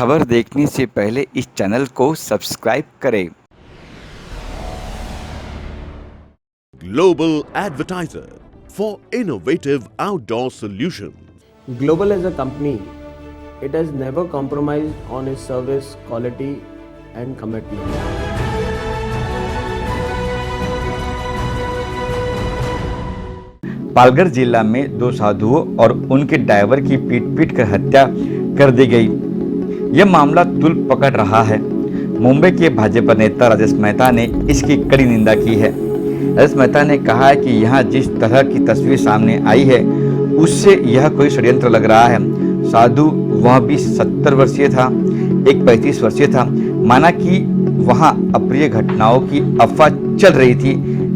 खबर देखने से पहले इस चैनल को सब्सक्राइब करें। Global advertiser for innovative outdoor solutions. Global as a company, it has never compromised on its service quality and commitment. Palghar जिला में दो साधुओं और उनके ड्राइवर की पीट कर हत्या कर दी गई। यह मामला तूल पकड़ रहा है। मुंबई के भाजपा नेता राजेश मेहता ने इसकी कड़ी निंदा की है। राजेश मेहता ने कहा है कि यहाँ जिस तरह की तस्वीर सामने आई है उससे यह कोई षड्यंत्र लग रहा है। साधु वह भी 70 वर्षीय था, एक 35 वर्षीय था। माना कि वहाँ अप्रिय घटनाओं की अफवाह चल रही थी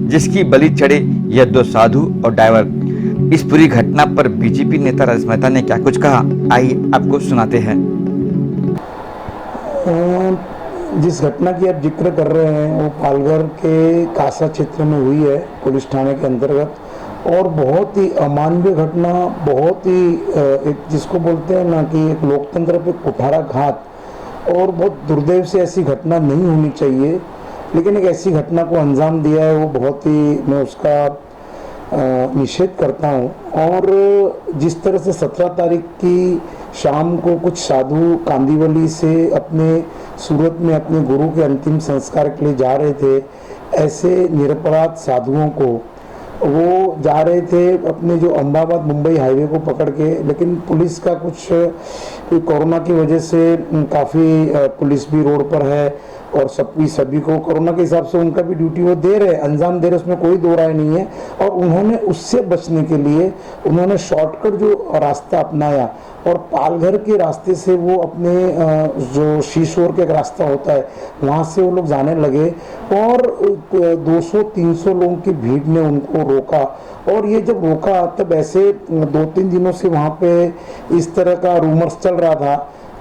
जिसकी बलि चढ़े यह दो साधु और ड्राइवर। इस पूरी घटना पर बीजेपी नेता राजेश मेहता ने क्या कुछ कहा, आइए आपको सुनाते हैं। जिस घटना की आप जिक्र कर रहे हैं वो पालघर के कासा क्षेत्र में हुई है, पुलिस थाने के अंतर्गत, और बहुत ही अमानवीय घटना, बहुत ही एक जिसको बोलते हैं ना कि एक लोकतंत्र पे कुठाराघात, और बहुत दुर्दैव से ऐसी घटना नहीं होनी चाहिए, लेकिन एक ऐसी घटना को अंजाम दिया है वो बहुत ही, मैं उसका निषेध करता हूँ। और जिस तरह से 17 तारीख की शाम को कुछ साधु कांदीवली से अपने सूरत में अपने गुरु के अंतिम संस्कार के लिए जा रहे थे, ऐसे निरपराध साधुओं को वो जा रहे थे अपने जो अहमदाबाद मुंबई हाईवे को पकड़ के, लेकिन पुलिस का कुछ कोरोना की वजह से काफ़ी पुलिस भी रोड पर है और सभी को कोरोना के हिसाब से उनका भी ड्यूटी वो दे रहे, अंजाम दे रहे, उसमें कोई दो राय नहीं है। और उन्होंने उससे बचने के लिए उन्होंने शॉर्टकट जो रास्ता अपनाया और पालघर के रास्ते से वो अपने जो शीशोर के एक रास्ता होता है वहाँ से वो लोग जाने लगे और 200-300 लोगों की भीड़ ने उनको रोका। और ये जब रोका तब ऐसे 2-3 दिनों से वहाँ पे इस तरह का रूमर्स चल रहा था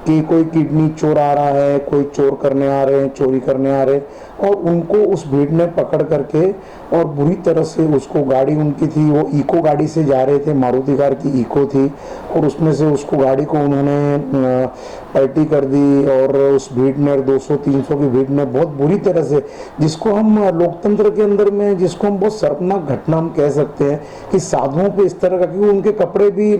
कि कोई किडनी चोर आ रहा है, कोई चोर करने आ रहे हैं, चोरी करने आ रहे हैं, और उनको उस भीड़ ने पकड़ करके और बुरी तरह से उसको, गाड़ी उनकी थी वो इको गाड़ी से जा रहे थे, मारुति कार की इको थी, और उसमें से उसको गाड़ी को उन्होंने पलटी कर दी और उस भीड़ ने 200-300 की भीड़ ने बहुत बुरी तरह से, जिसको हम लोकतंत्र के अंदर में जिसको हम बहुत शर्मनाक घटना हम कह सकते हैं कि साधुओं पे इस तरह का, क्योंकि उनके कपड़े भी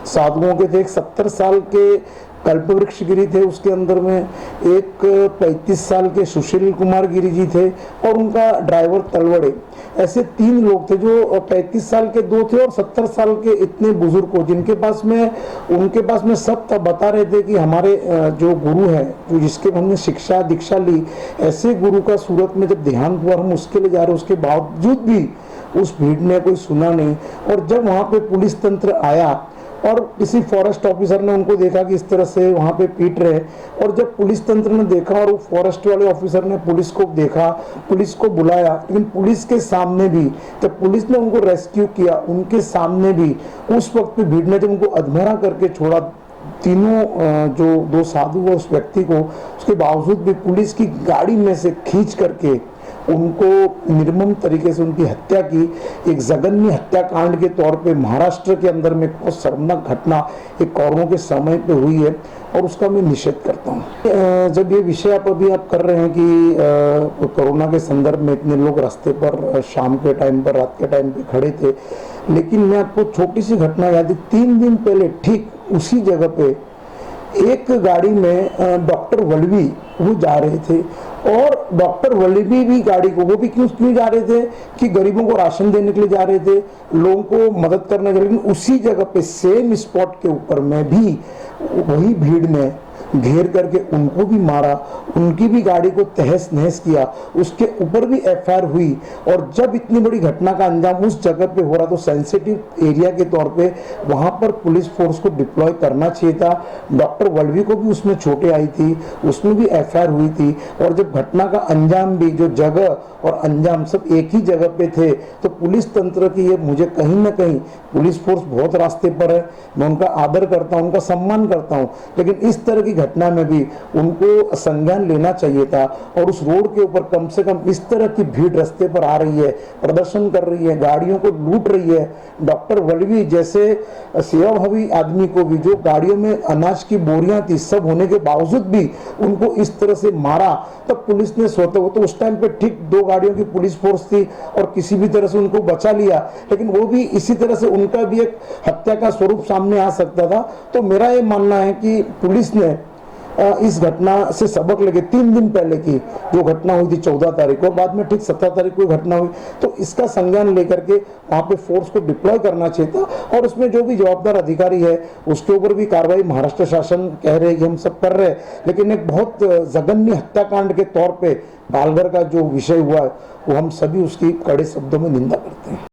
साधुओं के थे। एक 70 साल के कल्पवृक्ष गिरी थे, उसके अंदर में एक 35 साल के सुशील कुमार गिरी जी थे और उनका ड्राइवर तलवड़े, ऐसे 3 लोग थे जो 35 साल के 2 थे और 70 साल के इतने बुजुर्ग को, जिनके पास में उनके पास में सब तब बता रहे थे कि हमारे जो गुरु है, जो जिसके हमने शिक्षा दीक्षा ली, ऐसे गुरु का सूरत में जब देहांत हुआ, हम उसके लिए जा रहे, उसके बावजूद भी उस भीड़ ने कोई सुना नहीं। और जब वहाँ पे पुलिस तंत्र आया और किसी फॉरेस्ट ऑफिसर ने उनको देखा कि इस तरह से वहाँ पे पीट रहे, और जब पुलिस तंत्र ने देखा और वो फॉरेस्ट वाले ऑफिसर ने पुलिस को देखा, पुलिस को बुलाया, लेकिन पुलिस के सामने भी जब पुलिस ने उनको रेस्क्यू किया, उनके सामने भी उस वक्त पे भीड़ ने जब उनको अधमरा करके छोड़ा, तीनों जो 2 साधु व उस व्यक्ति को, उसके बावजूद भी पुलिस की गाड़ी में से खींच करके उनको निर्मम तरीके से उनकी हत्या की। एक जघन्य हत्याकांड के तौर पे महाराष्ट्र के अंदर में बहुत शर्मनाक घटना एक कोरोना के समय पे हुई है और उसका मैं निषेध करता हूँ। जब ये विषय आप कर रहे हैं कि कोरोना के संदर्भ में इतने लोग रास्ते पर शाम के टाइम पर, रात के टाइम पे खड़े थे, लेकिन मैं आपको छोटी सी घटना याद है। 3 दिन पहले ठीक उसी जगह पे एक गाड़ी में डॉक्टर वल्लवी वो जा रहे थे, और डॉक्टर वल्लभी भी गाड़ी को, वो भी क्यों जा रहे थे कि गरीबों को राशन देने के लिए जा रहे थे, लोगों को मदद करने के लिए, लेकिन उसी जगह पे सेम स्पॉट के ऊपर में भी वही भीड़ ने घेर करके उनको भी मारा, उनकी भी गाड़ी को तहस नहस किया, उसके ऊपर भी एफआईआर हुई। और जब इतनी बड़ी घटना का अंजाम उस जगह पे हो रहा तो सेंसिटिव एरिया के तौर पे वहां पर पुलिस फोर्स को डिप्लॉय करना चाहिए था। डॉक्टर वल्लभी को भी उसमें चोटें आई थी, उसमें भी एफआईआर हुई थी, और जब घटना का अंजाम भी, जो जगह और अंजाम सब एक ही जगह पे थे, तो पुलिस तंत्र की ये, मुझे कहीं ना कहीं पुलिस फोर्स बहुत रास्ते पर है, मैं उनका आदर करता हूँ, उनका सम्मान करता हूँ, लेकिन इस तरह की घटना में भी उनको संज्ञान लेना चाहिए था और उस रोड के ऊपर कम से कम इस तरह की भीड़ रास्ते पर आ रही है, प्रदर्शन कर रही है, गाड़ियों को लूट रही है। डॉक्टर वल्लवी जैसे सेवाभावी आदमी को भी, जो गाड़ियों में अनाज की बोरियां थी, सब होने के बावजूद भी उनको इस तरह से मारा, तब पुलिस ने सोते हो तो उस टाइम पे ठीक 2 गाड़ियों की पुलिस फोर्स थी और किसी भी तरह से उनको बचा लिया, लेकिन वो भी इसी तरह से उनका भी एक हत्या का स्वरूप सामने आ सकता था। तो मेरा ये मानना है कि पुलिस ने इस घटना से सबक लेके 3 दिन पहले की जो घटना हुई थी 14 तारीख को, बाद में ठीक 17 तारीख को घटना हुई, तो इसका संज्ञान लेकर के वहां पे फोर्स को डिप्लॉय करना चाहिए था और उसमें जो भी जवाबदार अधिकारी है उसके ऊपर भी कार्रवाई महाराष्ट्र शासन कह रहे हैं कि हम सब कर रहे हैं, लेकिन एक बहुत जघन्य हत्याकांड के तौर पे पालघर का जो विषय हुआ है वो हम सभी उसकी कड़े शब्दों में निंदा करते हैं।